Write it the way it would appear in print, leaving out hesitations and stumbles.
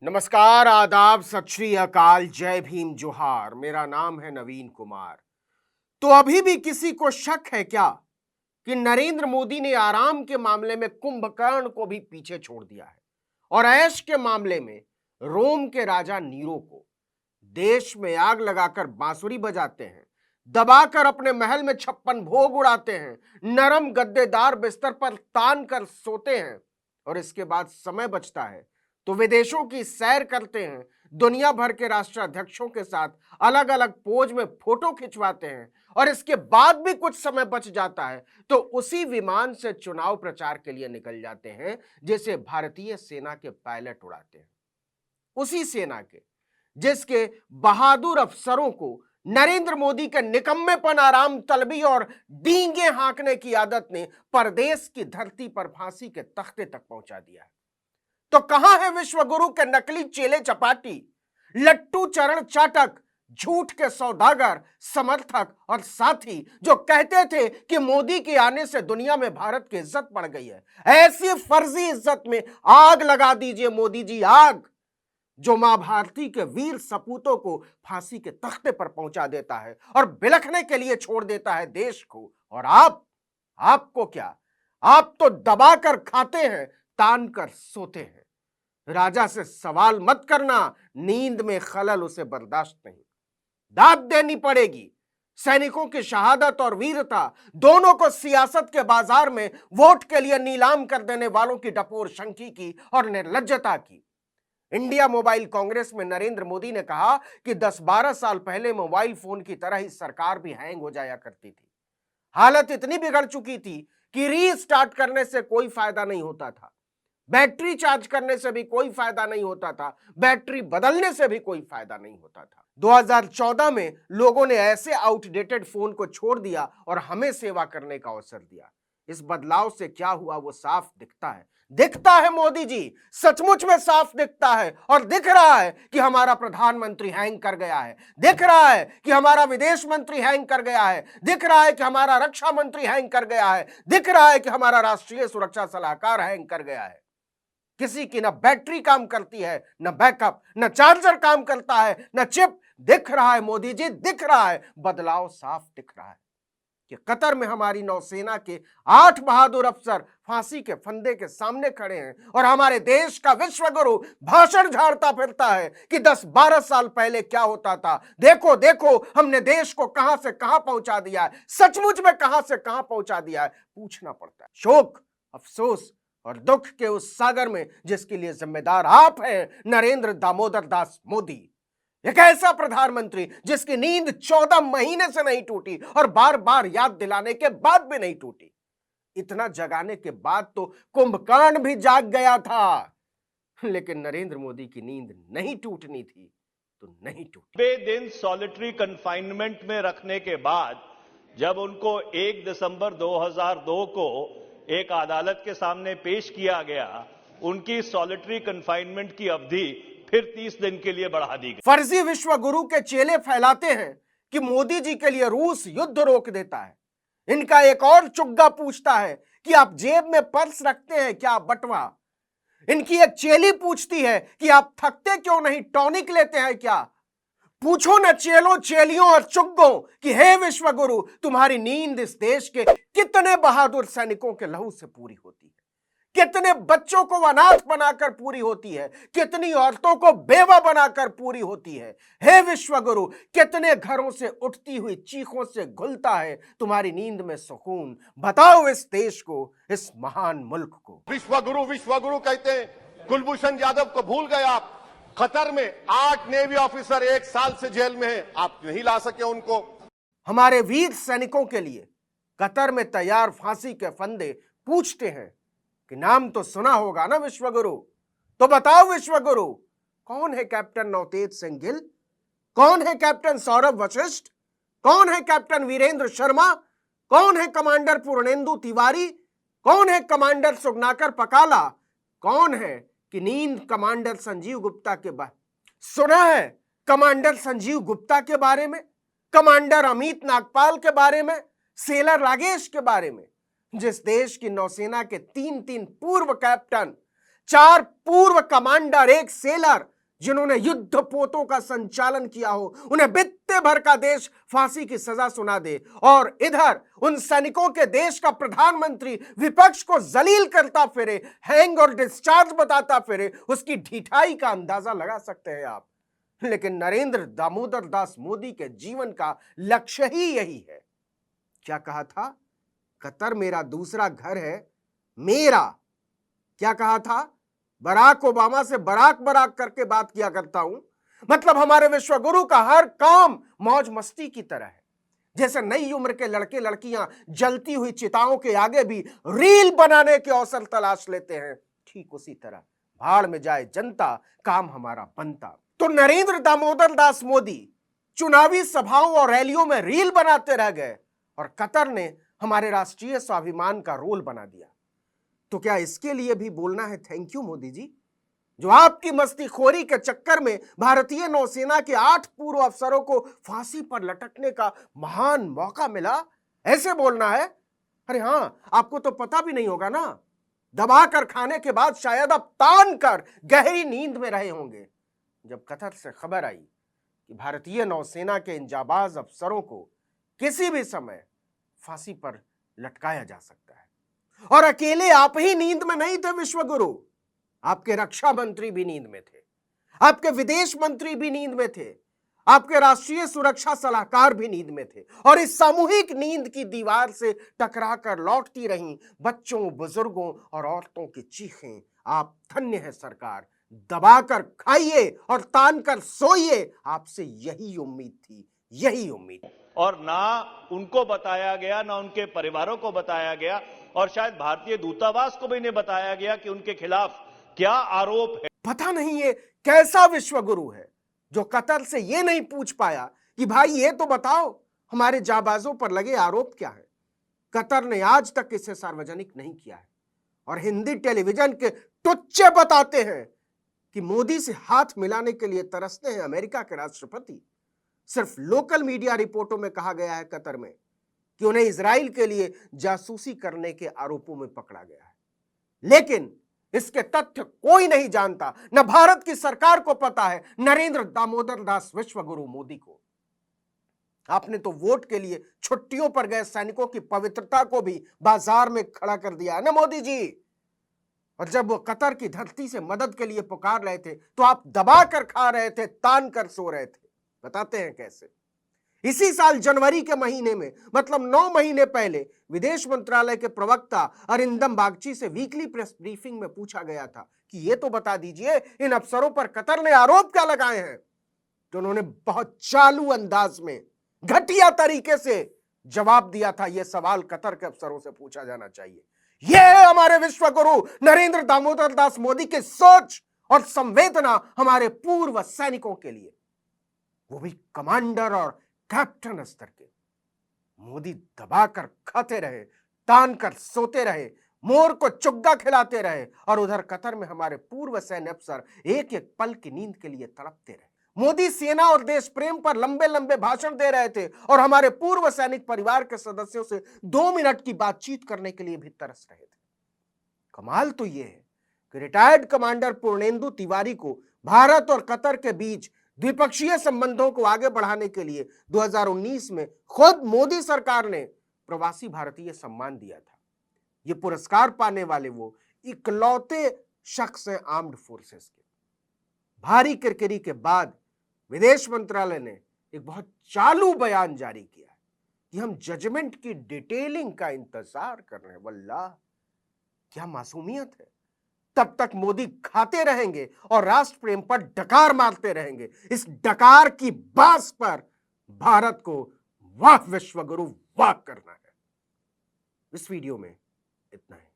नमस्कार, आदाब, सत श्री अकाल, जय भीम, जोहार। मेरा नाम है नवीन कुमार। तो अभी भी किसी को शक है क्या कि नरेंद्र मोदी ने आराम के मामले में कुंभकर्ण को भी पीछे छोड़ दिया है और ऐश के मामले में रोम के राजा नीरो को देश में आग लगाकर बांसुरी बजाते हैं, दबाकर अपने महल में 56 भोग उड़ाते हैं, नरम गद्देदार बिस्तर पर तान कर सोते हैं और इसके बाद समय बचता है तो विदेशों की सैर करते हैं, दुनिया भर के राष्ट्राध्यक्षों के साथ अलग अलग पोज में फोटो खिंचवाते हैं और इसके बाद भी कुछ समय बच जाता है तो उसी विमान से चुनाव प्रचार के लिए निकल जाते हैं जैसे भारतीय सेना के पायलट उड़ाते हैं। उसी सेना के जिसके बहादुर अफसरों को नरेंद्र मोदी के निकम्मेपन, आराम तलबी और डींगे हाँकने की आदत ने परदेश की धरती पर फांसी के तख्ते तक पहुंचा दिया है। तो कहां है विश्वगुरु के नकली चेले चपाटी, लट्टू चरण चाटक, झूठ के सौदागर, समर्थक और साथी जो कहते थे कि मोदी के आने से दुनिया में भारत की इज्जत बढ़ गई है। ऐसी फर्जी इज्जत में आग लगा दीजिए मोदी जी, आग जो मां भारती के वीर सपूतों को फांसी के तख्ते पर पहुंचा देता है और बिलखने के लिए छोड़ देता है देश को। और आपको क्या, आप तो दबाकर खाते हैं, तान कर सोते हैं। राजा से सवाल मत करना, नींद में खलल उसे बर्दाश्त नहीं, दाद देनी पड़ेगी। सैनिकों की शहादत और वीरता दोनों को सियासत के बाजार में वोट के लिए नीलाम कर देने वालों की डपोर शंकी की और निर्लज्जता की। इंडिया मोबाइल कांग्रेस में नरेंद्र मोदी ने कहा कि 10-12 साल पहले मोबाइल फोन की तरह ही सरकार भी हैंग हो जाया करती थी। हालत इतनी बिगड़ चुकी थी कि रीस्टार्ट करने से कोई फायदा नहीं होता था, बैटरी चार्ज करने से भी कोई फायदा नहीं होता था, बैटरी बदलने से भी कोई फायदा नहीं होता था। 2014 में लोगों ने ऐसे आउटडेटेड फोन को छोड़ दिया और हमें सेवा करने का अवसर दिया। इस बदलाव से क्या हुआ वो साफ दिखता है मोदी जी, सचमुच में साफ दिखता है। और दिख रहा है कि हमारा प्रधानमंत्री हैंग कर गया है, दिख रहा है कि हमारा विदेश मंत्री हैंग कर गया है, दिख रहा है कि हमारा रक्षा मंत्री हैंग कर गया है, दिख रहा है कि हमारा राष्ट्रीय सुरक्षा सलाहकार हैंग कर गया है। किसी की ना बैटरी काम करती है, न बैकअप, न चार्जर काम करता है, न चिप। दिख रहा है मोदी जी, दिख रहा है, बदलाव साफ दिख रहा है कि कतर में हमारी नौसेना के 8 बहादुर अफसर फांसी के फंदे के सामने खड़े हैं और हमारे देश का विश्वगुरु भाषण झाड़ता फिरता है कि 10-12 साल पहले क्या होता था। देखो देखो हमने देश को कहां से कहां पहुंचा दिया है, सचमुच में कहां से कहां पहुंचा दिया है। पूछना पड़ता है। शोक, अफसोस और दुख के उस सागर में जिसके लिए जिम्मेदार आप हैं, नरेंद्र दामोदर दास मोदी। एक ऐसा प्रधानमंत्री जिसकी नींद 14 महीने से नहीं टूटी और बार बार याद दिलाने के बाद भी नहीं टूटी। इतना जगाने के बाद तो कुंभकर्ण भी जाग गया था, लेकिन नरेंद्र मोदी की नींद नहीं टूटनी थी तो नहीं टूटी। 90 दिन सॉलिटरी कंफाइनमेंट में रखने के बाद जब उनको 1 दिसंबर 2002 को एक अदालत के सामने पेश किया गया, उनकी सॉलिटरी कंफाइनमेंट की अवधि फिर 30 दिन के लिए बढ़ा दी गई। फर्जी विश्व गुरु के चेले फैलाते हैं कि मोदी जी के लिए रूस युद्ध रोक देता है। इनका एक और चुग्गा पूछता है कि आप जेब में पर्स रखते हैं क्या, बटवा। इनकी एक चेली पूछती है कि आप थकते क्यों नहीं, टॉनिक लेते हैं क्या। पूछो न चेलों, चेलियों और चुग्गों कि हे विश्वगुरु, तुम्हारी नींद इस देश के कितने बहादुर सैनिकों के लहू से पूरी होती है, कितने बच्चों को अनाथ बनाकर पूरी होती है, कितनी औरतों को बेवा बनाकर पूरी होती है। हे विश्वगुरु, कितने घरों से उठती हुई चीखों से घुलता है तुम्हारी नींद में सुकून। बताओ इस देश को, इस महान मुल्क को। विश्वगुरु विश्वगुरु कहते हैं, कुलभूषण यादव को भूल गए आप। कतर में 8 नेवी ऑफिसर 1 साल से जेल में हैं, आप नहीं ला सके उनको। हमारे वीर सैनिकों के लिए कतर में तैयार फांसी के फंदे पूछते हैं कि नाम तो सुना होगा ना विश्वगुरु। तो बताओ विश्वगुरु, कौन है कैप्टन नवतेज सिंह गिल, कौन है कैप्टन सौरभ वशिष्ठ, कौन है कैप्टन वीरेंद्र शर्मा, कौन है कमांडर पूर्णेंदु तिवारी, कौन है कमांडर सुगनाकर पकाला, कौन है कि नींद कमांडर संजीव गुप्ता के बारे सुना है, कमांडर संजीव गुप्ता के बारे में, कमांडर अमित नागपाल के बारे में, सेलर रागेश के बारे में। जिस देश की नौसेना के 3 पूर्व कैप्टन, 4 पूर्व कमांडर, 1 सेलर, जिन्होंने युद्ध पोतों का संचालन किया हो, उन्हें बित्ते भर का देश फांसी की सजा सुना दे, और इधर उन सैनिकों के देश का प्रधानमंत्री विपक्ष को जलील करता फिरे, हैंग और डिस्चार्ज बताता फिरे, उसकी ढिठाई का अंदाजा लगा सकते हैं आप। लेकिन नरेंद्र दामोदर दास मोदी के जीवन का लक्ष्य ही यही है। क्या कहा था? कतर मेरा दूसरा घर है, मेरा। क्या कहा था? बराक ओबामा से बराक बराक करके बात किया करता हूं। मतलब हमारे विश्वगुरु का हर काम मौज मस्ती की तरह है। जैसे नई उम्र के लड़के लड़कियां जलती हुई चिताओं के आगे भी रील बनाने के अवसर तलाश लेते हैं, ठीक उसी तरह भाड़ में जाए जनता, काम हमारा बनता। तो नरेंद्र दामोदर दास मोदी चुनावी सभाओं और रैलियों में रील बनाते रह गए और कतर ने हमारे राष्ट्रीय स्वाभिमान का रोल बना दिया। तो क्या इसके लिए भी बोलना है थैंक यू मोदी जी, जो आपकी मस्तीखोरी के चक्कर में भारतीय नौसेना के 8 पूर्व अफसरों को फांसी पर लटकने का महान मौका मिला? ऐसे बोलना है? अरे हां, आपको तो पता भी नहीं होगा ना, दबाकर खाने के बाद शायद आप तान कर गहरी नींद में रहे होंगे जब कतर से खबर आई कि भारतीय नौसेना के इन जाबाज अफसरों को किसी भी समय फांसी पर लटकाया जा सकता है। और अकेले आप ही नींद में नहीं थे विश्वगुरु, आपके रक्षा मंत्री भी नींद में थे, आपके विदेश मंत्री भी नींद में थे, आपके राष्ट्रीय सुरक्षा सलाहकार भी नींद में थे। और इस सामूहिक नींद की दीवार से टकराकर लौटती रहीं बच्चों, बुजुर्गों और औरतों की चीखें। आप धन्य है सरकार, दबाकर खाइए और तान कर सोइए, आपसे यही उम्मीद थी, यही उम्मीद। और ना उनको बताया गया, ना उनके परिवारों को बताया गया, और शायद भारतीय दूतावास को भी नहीं बताया गया कि उनके खिलाफ क्या आरोप है। पता नहीं ये कैसा विश्वगुरु है जो कतर से ये नहीं पूछ पाया कि भाई ये तो बताओ हमारे जाबाजों पर लगे आरोप क्या है। कतर ने आज तक इसे सार्वजनिक नहीं किया है और हिंदी टेलीविजन के टुच्चे बताते हैं कि मोदी से हाथ मिलाने के लिए तरसते हैं अमेरिका के राष्ट्रपति। सिर्फ लोकल मीडिया रिपोर्टों में कहा गया है कतर में कि उन्हें इजराइल के लिए जासूसी करने के आरोपों में पकड़ा गया है, लेकिन इसके तथ्य कोई नहीं जानता, न भारत की सरकार को पता है, नरेंद्र दामोदर दास विश्वगुरु मोदी को। आपने तो वोट के लिए छुट्टियों पर गए सैनिकों की पवित्रता को भी बाजार में खड़ा कर दिया है ना मोदी जी। और जब वो कतर की धरती से मदद के लिए पुकार रहे थे तो आप दबा कर खा रहे थे, तान कर सो रहे थे। बताते हैं कैसे। इसी साल जनवरी के महीने में, मतलब 9 महीने पहले, विदेश मंत्रालय के प्रवक्ता अरिंदम बागची से वीकली प्रेस ब्रीफिंग में पूछा गया था कि ये तो बता दीजिए इन अफसरों पर कतर ने आरोप क्या लगाए हैं। तो उन्होंने बहुत चालू अंदाज में, घटिया तरीके से जवाब दिया था, यह सवाल कतर के अफसरों से पूछा जाना चाहिए। यह है हमारे विश्वगुरु नरेंद्र दामोदर दास मोदी की सोच और संवेदना हमारे पूर्व सैनिकों के लिए, वो भी कमांडर और कैप्टन स्तर के। मोदी दबाकर खाते रहे, तान कर सोते रहे, मोर को चुग्गा खिलाते रहे, और उधर कतर में हमारे पूर्व सैन्य अफसर एक एक पल की नींद के लिए तड़पते रहे। मोदी सेना और देश प्रेम पर लंबे लंबे भाषण दे रहे थे और हमारे पूर्व सैनिक परिवार के सदस्यों से 2 मिनट की बातचीत करने के लिए भी तरस रहे थे। कमाल तो यह है कि रिटायर्ड कमांडर पूर्णेंदु तिवारी को भारत और कतर के बीच द्विपक्षीय संबंधों को आगे बढ़ाने के लिए 2019 में खुद मोदी सरकार ने प्रवासी भारतीय सम्मान दिया था। यह पुरस्कार पाने वाले वो इकलौते शख्स हैं आर्म्ड फोर्सेस के। भारी किरकिरी के बाद विदेश मंत्रालय ने एक बहुत चालू बयान जारी किया कि हम जजमेंट की डिटेलिंग का इंतजार कर रहे हैं। वल्लाह, क्या मासूमियत है। तब तक मोदी खाते रहेंगे और राष्ट्र प्रेम पर डकार मारते रहेंगे। इस डकार की बास पर भारत को वाह विश्वगुरु वाह करना है। इस वीडियो में इतना है।